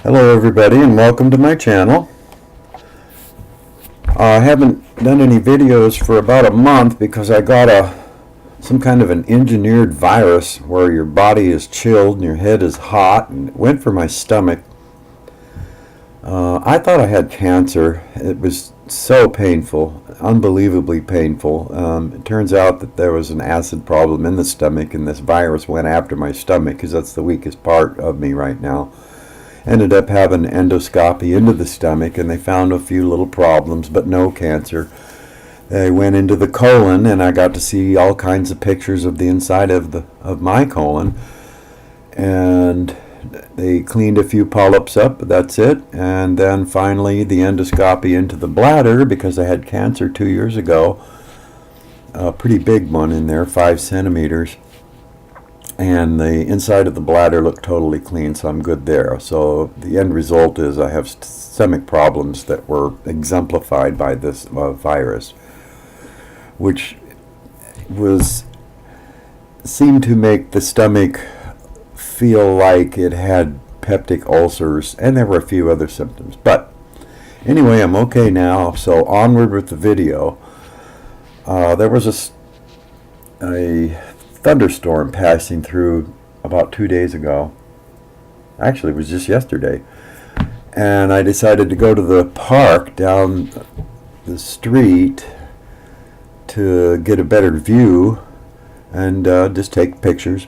Hello everybody and welcome to my channel. I haven't done any videos for about a month because I got some kind of an engineered virus where your body is chilled and your head is hot, and it went for my stomach. I thought I had cancer. It was so painful, unbelievably painful. It turns out that there was an acid problem in the stomach, and this virus went after my stomach because that's the weakest part of me right now. Ended up having endoscopy into the stomach, and they found a few little problems, but no cancer. They went into the colon, and I got to see all kinds of pictures of the inside of my colon, and they cleaned a few polyps up, but that's it. And then finally the endoscopy into the bladder, because I had cancer 2 years ago, a pretty big one in there, 5 centimeters. And the inside of the bladder looked totally clean, so I'm good there. So the end result is I have stomach problems that were exemplified by this virus, which seemed to make the stomach feel like it had peptic ulcers, and there were a few other symptoms. But anyway, I'm okay now, so onward with the video. There was a thunderstorm passing through about 2 days ago. Actually, it was just yesterday. And I decided to go to the park down the street to get a better view and just take pictures.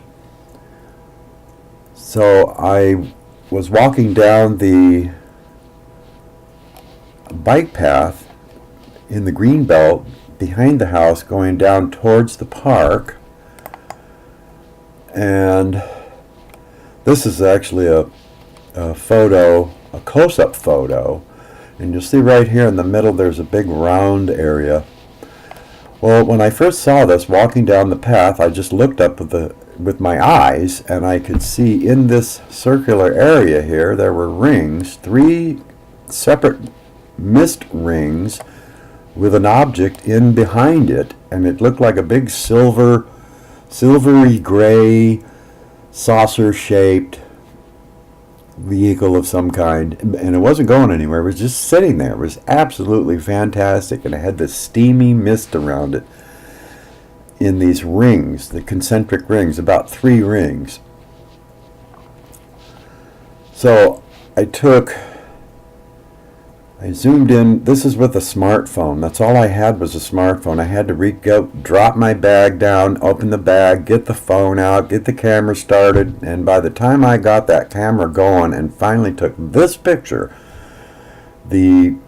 So I was walking down the bike path in the green belt behind the house going down towards the park. And this is actually a photo, a close-up photo, and you'll see right here in the middle there's a big round area. Well, when I first saw this walking down the path, I just looked up with my eyes, and I could see in this circular area here there were rings, 3 separate mist rings with an object in behind it, and it looked like a big silvery gray saucer-shaped vehicle of some kind, and it wasn't going anywhere. It was just sitting there. It was absolutely fantastic, and it had this steamy mist around it in these rings, the concentric rings, about 3 rings. So I zoomed in. This is with a smartphone. That's all I had was a smartphone. I had to drop my bag down, open the bag, get the phone out, get the camera started, and by the time I got that camera going and finally took this picture, the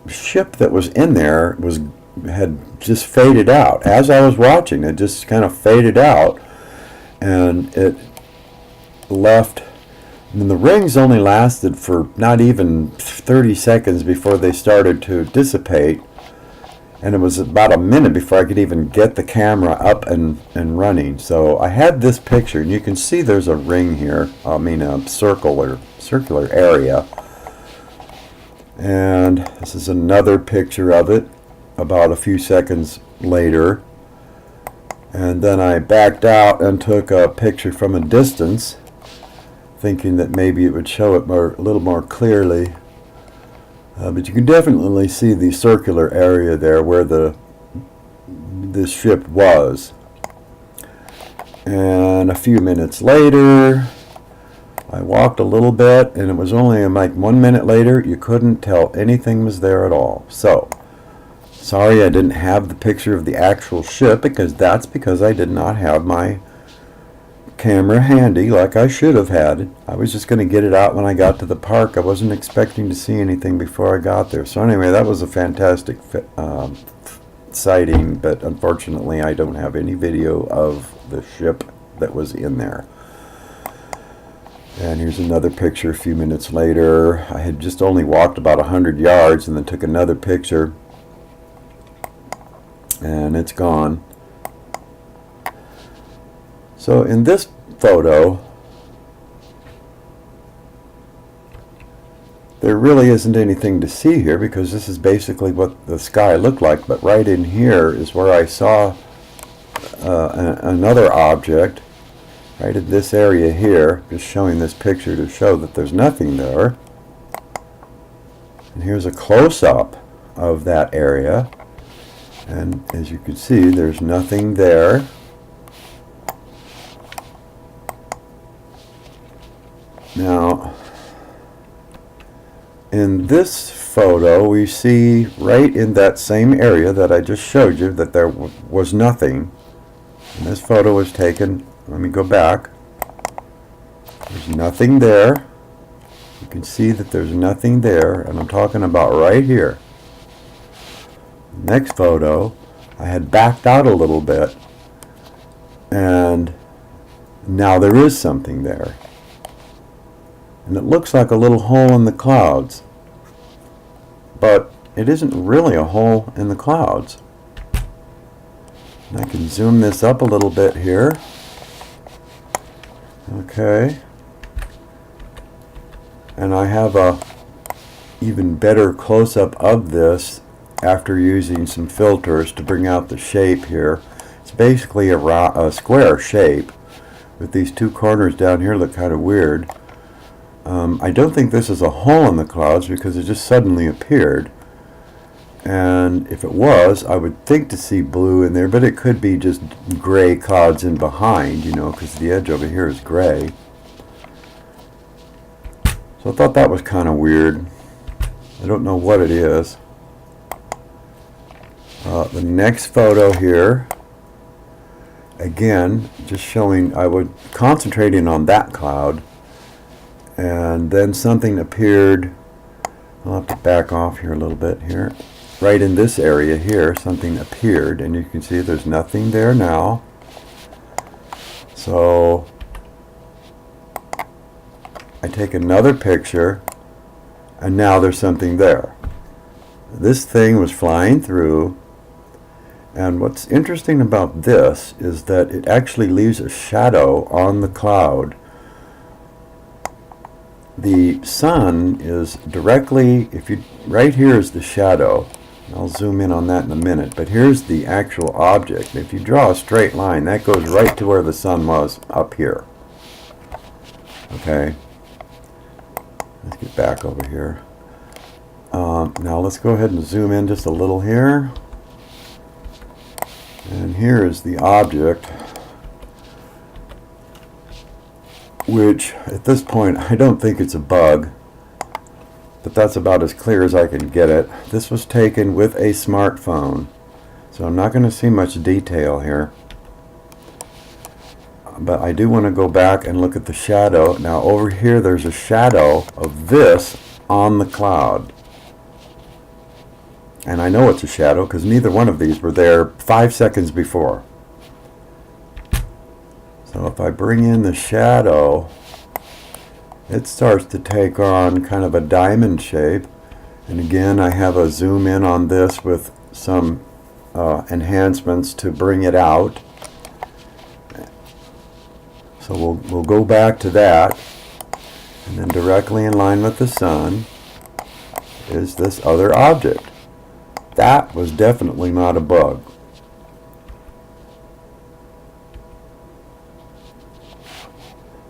ship that was in there had just faded out. As I was watching, it just kind of faded out, and it left. And the rings only lasted for not even 30 seconds before they started to dissipate, and it was about a minute before I could even get the camera up and running. So I had this picture, and you can see there's a ring here, a circular area, and this is another picture of it about a few seconds later. And then I backed out and took a picture from a distance, thinking that maybe it would show it a little more clearly. But you can definitely see the circular area there where this ship was. And a few minutes later, I walked a little bit, and it was only like 1 minute later, you couldn't tell anything was there at all. So, sorry I didn't have the picture of the actual ship, because I did not have my camera handy like I should have had it. I was just going to get it out when I got to the park. I wasn't expecting to see anything before I got there. So anyway, that was a fantastic sighting, but unfortunately I don't have any video of the ship that was in there. And here's another picture a few minutes later. I had just only walked about 100 yards and then took another picture, and it's gone. So in this photo, there really isn't anything to see here because this is basically what the sky looked like, but right in here is where I saw another object, right in this area here, just showing this picture to show that there's nothing there. And here's a close-up of that area, and as you can see, there's nothing there. Now, in this photo, we see right in that same area that I just showed you that there was nothing. And this photo was taken, let me go back. There's nothing there. You can see that there's nothing there, and I'm talking about right here. Next photo, I had backed out a little bit, and now there is something there. And it looks like a little hole in the clouds, but it isn't really a hole in the clouds. And I can zoom this up a little bit here. Okay. And I have a even better close-up of this after using some filters to bring out the shape here. It's basically a square shape with these two corners down here look kind of weird. I don't think this is a hole in the clouds because it just suddenly appeared. And if it was, I would think to see blue in there, but it could be just gray clouds in behind, you know, because the edge over here is gray. So I thought that was kind of weird. I don't know what it is. The next photo here, again, just showing, I would concentrating on that cloud, and then something appeared. I'll have to back off here a little bit here. Right in this area here, something appeared, and you can see there's nothing there now. So I take another picture, and now there's something there. This thing was flying through, and what's interesting about this is that it actually leaves a shadow on the cloud. The sun is directly, right here is the shadow. I'll zoom in on that in a minute, but here's the actual object. If you draw a straight line, that goes right to where the sun was up here. Okay, let's get back over here. Now let's go ahead and zoom in just a little here. And here is the object, which at this point I don't think it's a bug, but that's about as clear as I can get it. This was taken with a smartphone, so I'm not going to see much detail here. But I do want to go back and look at the shadow. Now over here there's a shadow of this on the cloud. And I know it's a shadow because neither one of these were there 5 seconds before. So if I bring in the shadow, it starts to take on kind of a diamond shape. And again, I have a zoom in on this with some enhancements to bring it out. So we'll go back to that. And then directly in line with the sun is this other object. That was definitely not a bug.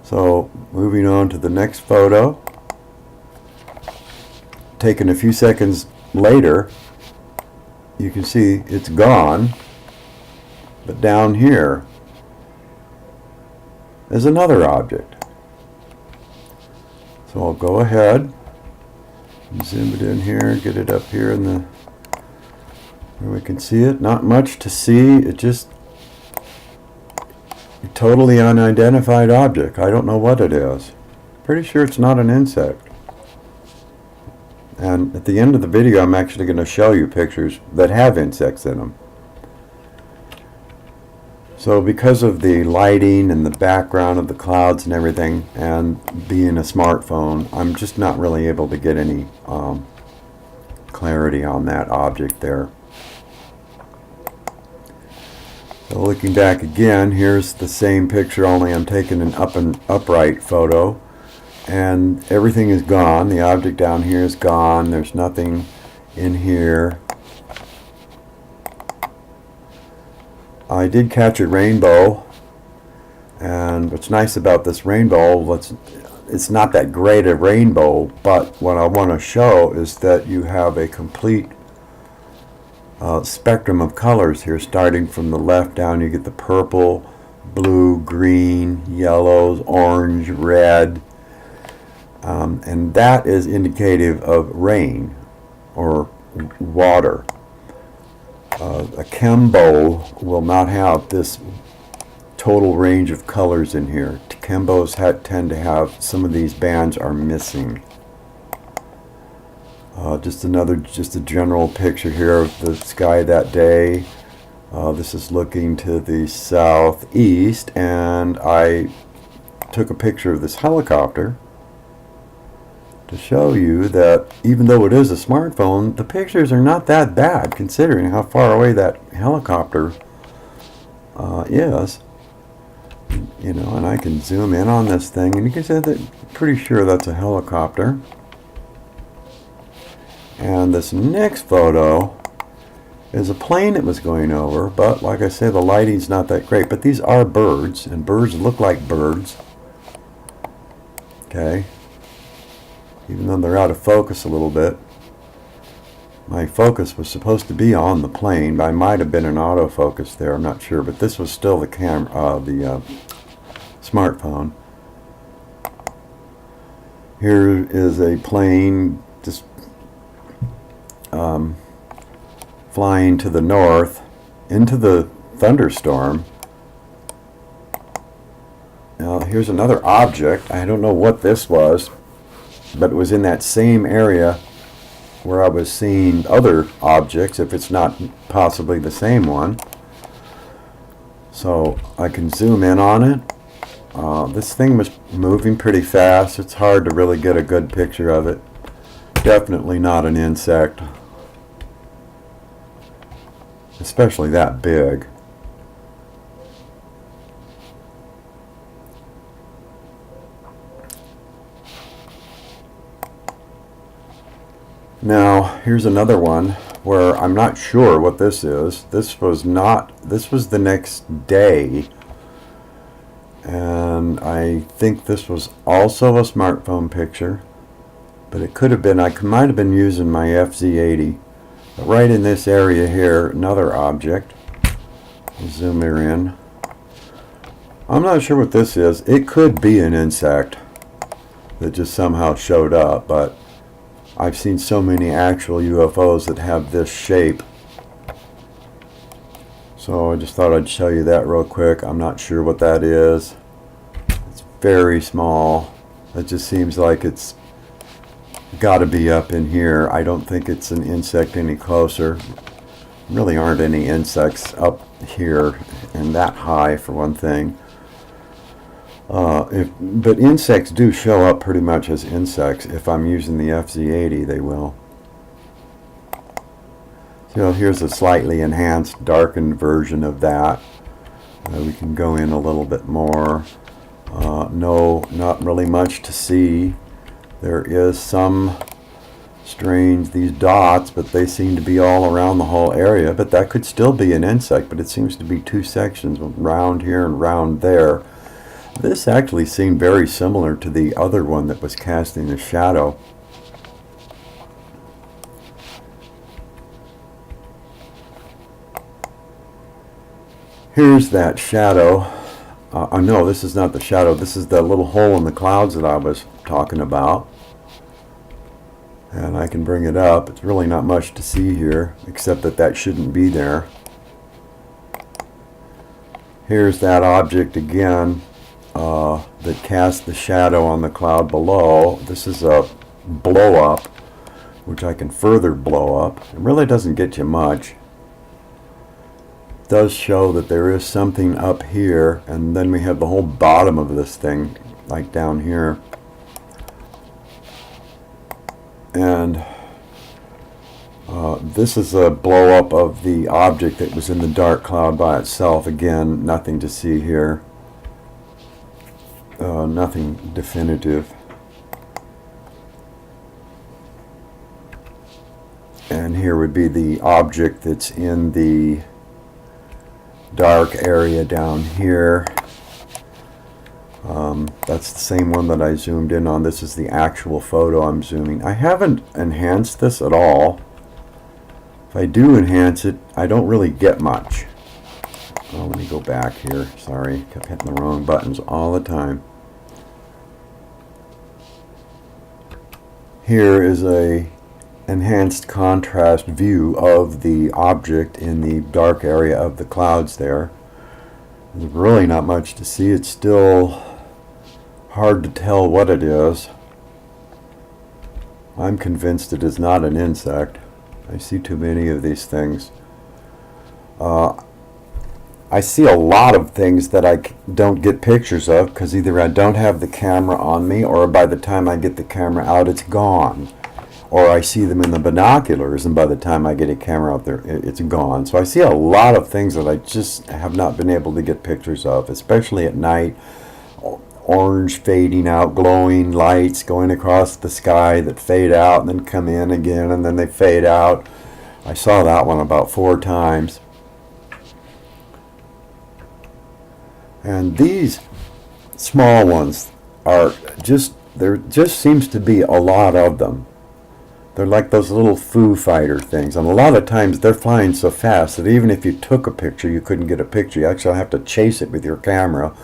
So moving on to the next photo, taken a few seconds later, you can see it's gone, but down here is another object. So I'll go ahead and zoom it in here, get it up here in the where we can see it. Not much to see. It just a totally unidentified object. I don't know what it is. Pretty sure it's not an insect. And at the end of the video, I'm actually going to show you pictures that have insects in them. So because of the lighting and the background of the clouds and everything, and being a smartphone, I'm just not really able to get any clarity on that object there. So looking back again, here's the same picture, only I'm taking an upright photo, and everything is gone. The object down here is gone. There's nothing in here. I did catch a rainbow, And what's nice about this rainbow, it's not that great a rainbow, but what I want to show is that you have a complete spectrum of colors here. Starting from the left down, you get the purple, blue, green, yellows, orange, red, and that is indicative of rain or water. A chem bow will not have this total range of colors in here. Chem bows tend to have, some of these bands are missing. Just a general picture here of the sky that day. This is looking to the southeast, and I took a picture of this helicopter to show you that even though it is a smartphone, the pictures are not that bad considering how far away that helicopter is. You know, and I can zoom in on this thing, and you can see that pretty sure that's a helicopter. And this next photo is a plane that was going over, but like I say, the lighting's not that great. But these are birds, and birds look like birds. Okay, even though they're out of focus a little bit. My focus was supposed to be on the plane, but I might have been an autofocus there, I'm not sure, but this was still the smartphone. Here is a plane just flying to the north into the thunderstorm. Now here's another object. I don't know what this was, but it was in that same area where I was seeing other objects, if it's not possibly the same one. So I can zoom in on it. This thing was moving pretty fast. It's hard to really get a good picture of it. Definitely not an insect, especially that big. Now here's another one where I'm not sure what this is. This was the next day, and I think this was also a smartphone picture, but it could have been, I might have been using my FZ80. But right in this area here, another object. I'll zoom her in. I'm not sure what this is. It could be an insect that just somehow showed up, but I've seen so many actual UFOs that have this shape. So I just thought I'd show you that real quick. I'm not sure what that is. It's very small. It just seems like it's got to be up in here. I don't think it's an insect any closer. Really aren't any insects up here and that high, for one thing. But insects do show up pretty much as insects. If I'm using the FZ80, they will. So here's a slightly enhanced, darkened version of that. We can go in a little bit more. No, not really much to see. There is some strange, these dots, but they seem to be all around the whole area. But that could still be an insect, but it seems to be two sections, round here and round there. This actually seemed very similar to the other one that was casting a shadow. Here's that shadow. No, this is not the shadow. This is the little hole in the clouds that I was talking about. And I can bring it up. It's really not much to see here, except that that shouldn't be there. Here's that object again. That casts the shadow on the cloud below. This is a blow up, which I can further blow up. It really doesn't get you much. It does show that there is something up here, and then we have the whole bottom of this thing, like down here. And this is a blow up of the object that was in the dark cloud by itself. Again, nothing to see here. Nothing definitive. And here would be the object that's in the dark area down here. That's the same one that I zoomed in on. This is the actual photo I'm zooming. I haven't enhanced this at all. If I do enhance it, I don't really get much. Oh, let me go back here. Sorry, kept hitting the wrong buttons all the time. Here is a enhanced contrast view of the object in the dark area of the clouds there. There's really not much to see. It's still hard to tell what it is. I'm convinced it is not an insect. I see too many of these things. I see a lot of things that I don't get pictures of because either I don't have the camera on me, or by the time I get the camera out it's gone. Or I see them in the binoculars, and by the time I get a camera out there it's gone. So I see a lot of things that I just have not been able to get pictures of, especially at night. Orange fading out, glowing lights going across the sky that fade out and then come in again and then they fade out. I saw that one about 4 times. And these small ones are just, there just seems to be a lot of them. They're like those little Foo Fighter things, and a lot of times they're flying so fast that even if you took a picture you couldn't get a picture. You actually have to chase it with your camera.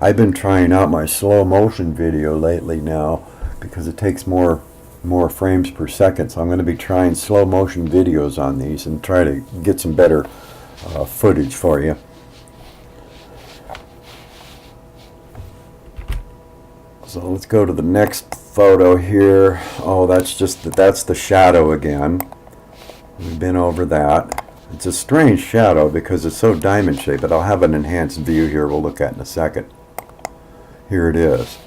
I've been trying out my slow motion video lately now because it takes more frames per second, so I'm going to be trying slow motion videos on these and try to get some better footage for you. So let's go to the next photo here. Oh, that's the shadow again. We've been over that. It's a strange shadow because it's so diamond shaped, but I'll have an enhanced view here we'll look at in a second. Here it is.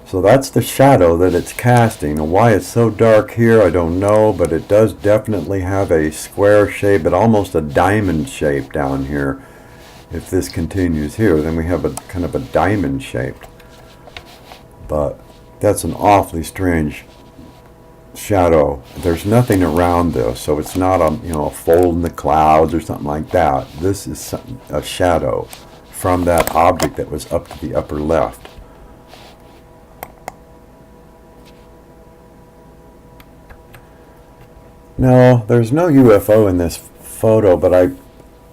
So that's the shadow that it's casting. And why it's so dark here, I don't know, but it does definitely have a square shape, but almost a diamond shape down here. If this continues here, then we have a kind of a diamond shaped. But that's an awfully strange shadow. There's nothing around this, so it's not a fold in the clouds or something like that. This is a shadow from that object that was up to the upper left. Now, there's no UFO in this photo, but I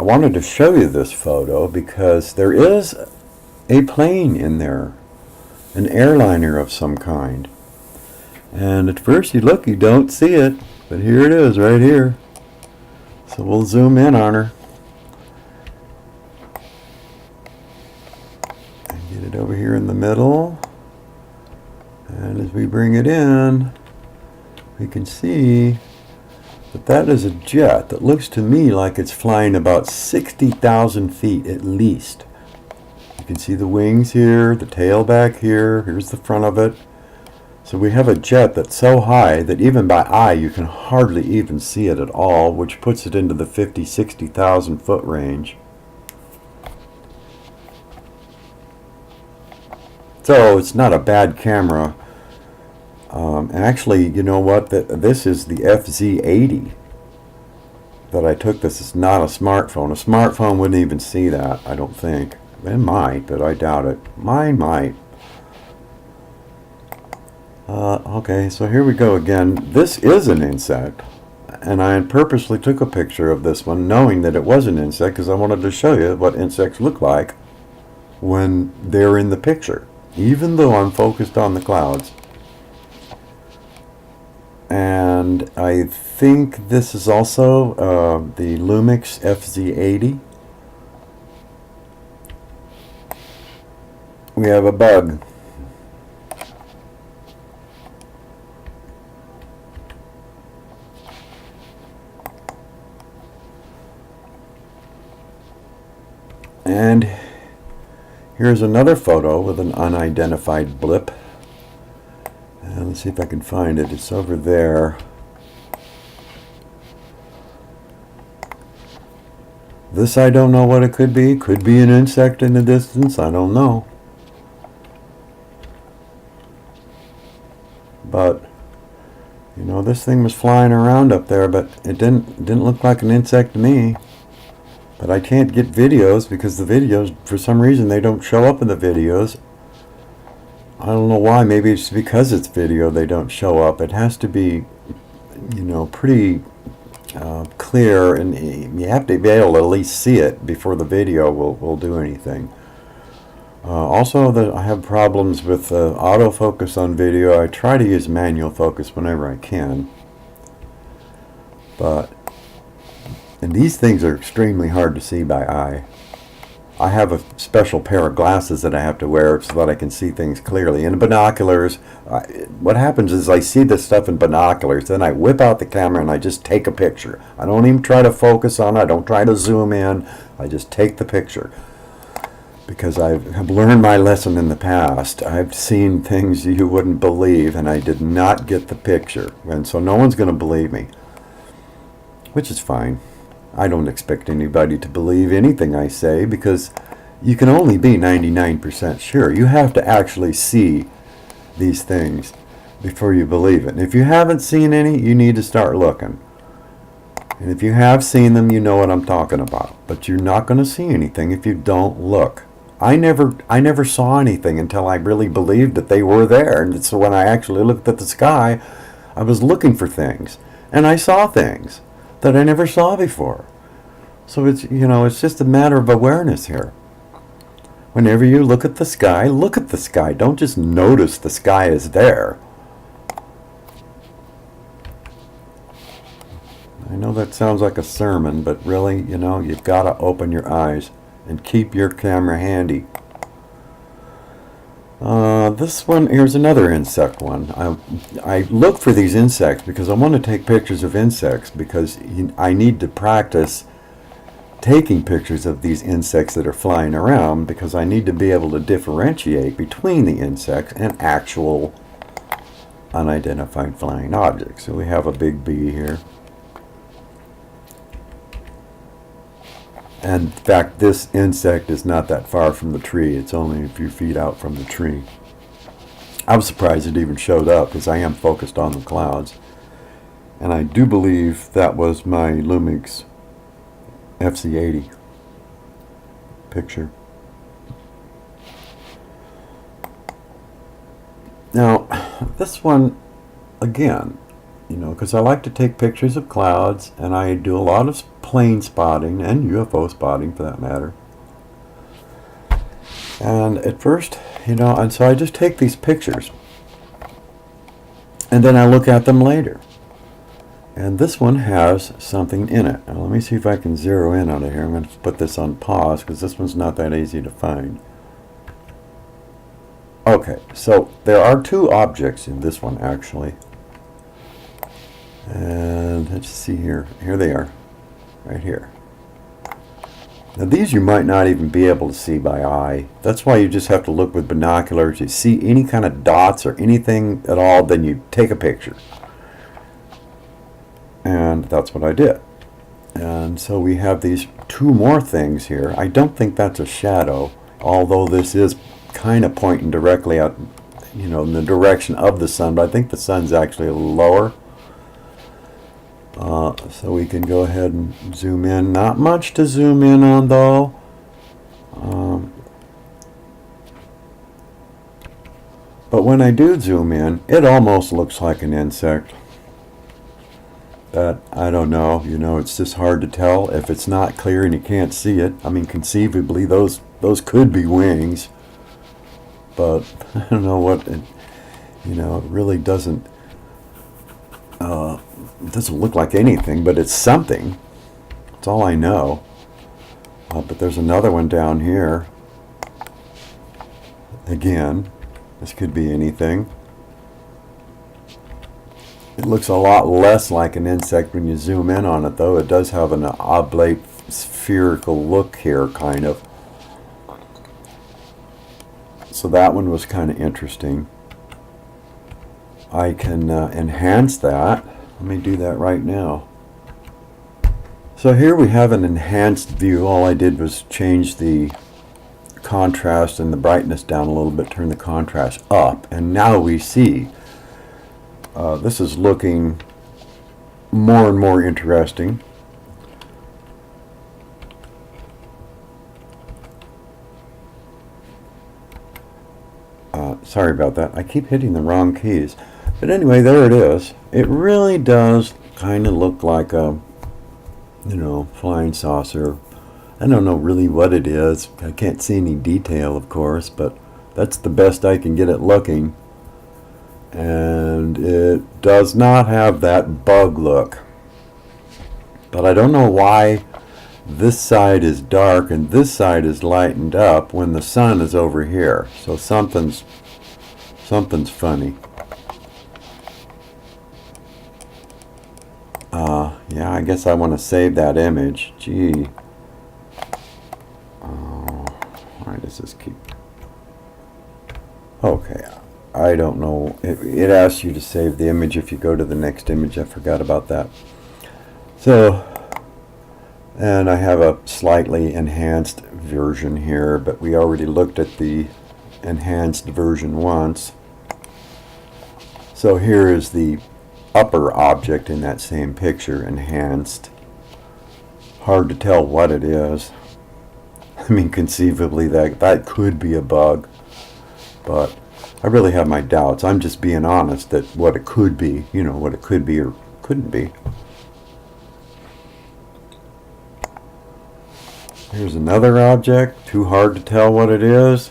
wanted to show you this photo because there is a plane in there, an airliner of some kind. And at first you look, you don't see it, but here it is right here. So we'll zoom in on her and get it over here in the middle. And as we bring it in, we can see that that is a jet that looks to me like it's flying about 60,000 feet at least. You can see the wings here, the tail back here, here's the front of it. So we have a jet that's so high that even by eye you can hardly even see it at all, which puts it into the 50,000-60,000 foot range. So it's not a bad camera. And actually, you know what? This is the FZ80 that I took. This is not a smartphone. A smartphone wouldn't even see that, I don't think. It might, but I doubt it. Mine might. Okay, so here we go again. This is an insect, and I purposely took a picture of this one knowing that it was an insect because I wanted to show you what insects look like when they're in the picture, even though I'm focused on the clouds. And I think this is also the Lumix FZ80. We have a bug. And here's another photo with an unidentified blip. And let's see if I can find it. It's over there. This I don't know what it could be. Could be an insect in the distance. I don't know. But you know, this thing was flying around up there, but it didn't look like an insect to me. But I can't get videos because the videos, for some reason, they don't show up in the videos. I don't know why. Maybe it's because it's video they don't show up. It has to be, pretty clear, and you have to be able to at least see it before the video will do anything. Also, I have problems with autofocus on video. I try to use manual focus whenever I can. And these things are extremely hard to see by eye. I have a special pair of glasses that I have to wear so that I can see things clearly. In binoculars, what happens is I see this stuff in binoculars, then I whip out the camera and I just take a picture. I don't even try to focus on it. I don't try to zoom in. I just take the picture. Because I have learned my lesson in the past. I've seen things you wouldn't believe, and I did not get the picture. And so no one's going to believe me, which is fine. I don't expect anybody to believe anything I say, because you can only be 99% sure. You have to actually see these things before you believe it. And if you haven't seen any, you need to start looking. And if you have seen them, you know what I'm talking about. But you're not going to see anything if you don't look. I never saw anything until I really believed that they were there. And so when I actually looked at the sky, I was looking for things. And I saw things that I never saw before. So it's just a matter of awareness here. Whenever you look at the sky, look at the sky. Don't just notice the sky is there. I know that sounds like a sermon, but really, you've got to open your eyes and keep your camera handy. This one, here's another insect one. I look for these insects because I want to take pictures of insects, because I need to practice taking pictures of these insects that are flying around, because I need to be able to differentiate between the insects and actual unidentified flying objects. So we have a big bee here. And in fact, this insect is not that far from the tree. It's only a few feet out from the tree. I was surprised it even showed up, because I am focused on the clouds. And I do believe that was my Lumix FC80 picture. Now, this one, again, because I like to take pictures of clouds, and I do a lot of plane spotting and UFO spotting for that matter. And at first, and so I just take these pictures, and then I look at them later. And this one has something in it. Now let me see if I can zero in on it here. I'm going to put this on pause, because this one's not that easy to find. Okay, so there are two objects in this one, actually. And let's see here. Here they are, right here. Now these you might not even be able to see by eye. That's why you just have to look with binoculars. You see any kind of dots or anything at all, then you take a picture. And that's what I did. And so we have these two more things here. I don't think that's a shadow, although this is kind of pointing directly out, in the direction of the sun, but I think the sun's actually a little lower. So we can go ahead and zoom in. Not much to zoom in on, though. But when I do zoom in, it almost looks like an insect. That, I don't know, it's just hard to tell if it's not clear and you can't see it. I mean, conceivably, those could be wings. But I don't know what, it really doesn't look like anything, but it's something. That's all I know. But there's another one down here. Again, this could be anything. It looks a lot less like an insect when you zoom in on it, though. It does have an oblate spherical look here, kind of. So that one was kind of interesting. I can enhance that. Let me do that right now. So here we have an enhanced view. All I did was change the contrast and the brightness down a little bit, turn the contrast up, and now we see this is looking more and more interesting. Sorry about that. I keep hitting the wrong keys. But anyway, there it is. It really does kind of look like a, flying saucer. I don't know really what it is. I can't see any detail, of course, but that's the best I can get it looking. And it does not have that bug look. But I don't know why this side is dark and this side is lightened up when the sun is over here. So something's funny. Yeah, I guess I want to save that image. Gee. Why does this keep... Okay, I don't know. It asks you to save the image if you go to the next image. I forgot about that. So, and I have a slightly enhanced version here, but we already looked at the enhanced version once. So here is the upper object in that same picture, enhanced. Hard to tell what it is. I mean, conceivably that could be a bug, but I really have my doubts. I'm just being honest that what it could be, what it could be or couldn't be. Here's another object, too hard to tell what it is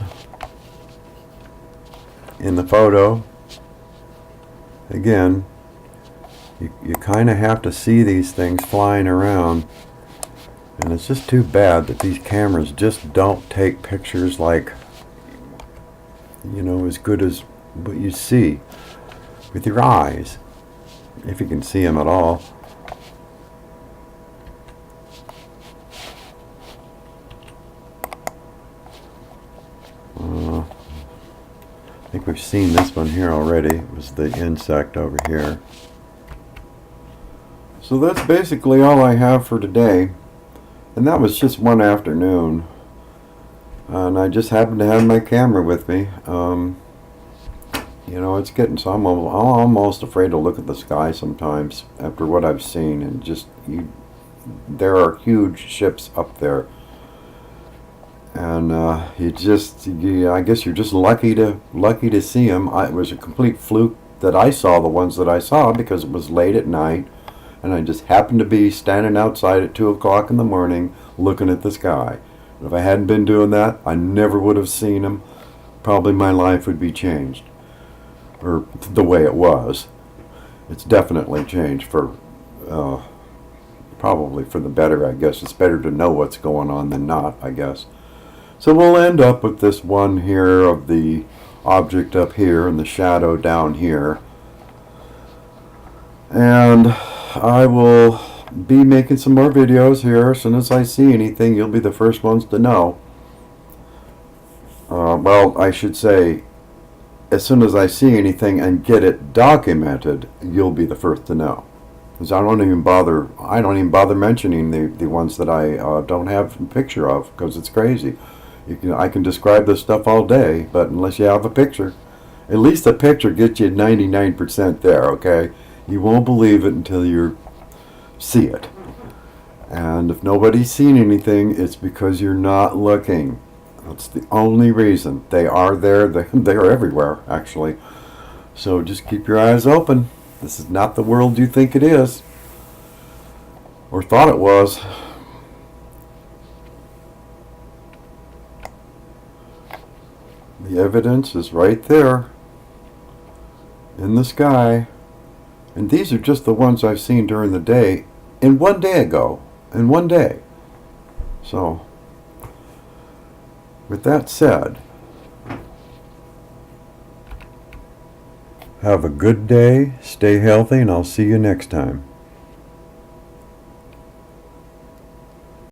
in the photo. Again, you kind of have to see these things flying around, and it's just too bad that these cameras just don't take pictures like, as good as what you see with your eyes, if you can see them at all. I think we've seen this one here already. It was the insect over here. So that's basically all I have for today. And that was just one afternoon. And I just happened to have my camera with me. It's getting so I'm almost afraid to look at the sky sometimes after what I've seen. And there are huge ships up there. And I guess you're just lucky to see them. It was a complete fluke that I saw the ones that I saw because it was late at night, and I just happened to be standing outside at 2 o'clock in the morning looking at the sky. And if I hadn't been doing that, I never would have seen them. Probably my life would be changed, or the way it was. It's definitely changed for, probably for the better, I guess. It's better to know what's going on than not, I guess. So we'll end up with this one here of the object up here and the shadow down here. And I will be making some more videos here. As soon as I see anything, you'll be the first ones to know. Well, I should say, as soon as I see anything and get it documented, you'll be the first to know. Because I don't even bother mentioning the ones that I don't have a picture of, because it's crazy. I can describe this stuff all day, but unless you have a picture, at least a picture gets you 99% there, okay? You won't believe it until you see it. And if nobody's seen anything, it's because you're not looking. That's the only reason. They are there. They're everywhere, actually. So just keep your eyes open. This is not the world you think it is, or thought it was. The evidence is right there in the sky. And these are just the ones I've seen during the day in one day ago. In one day. So, with that said, have a good day, stay healthy, and I'll see you next time.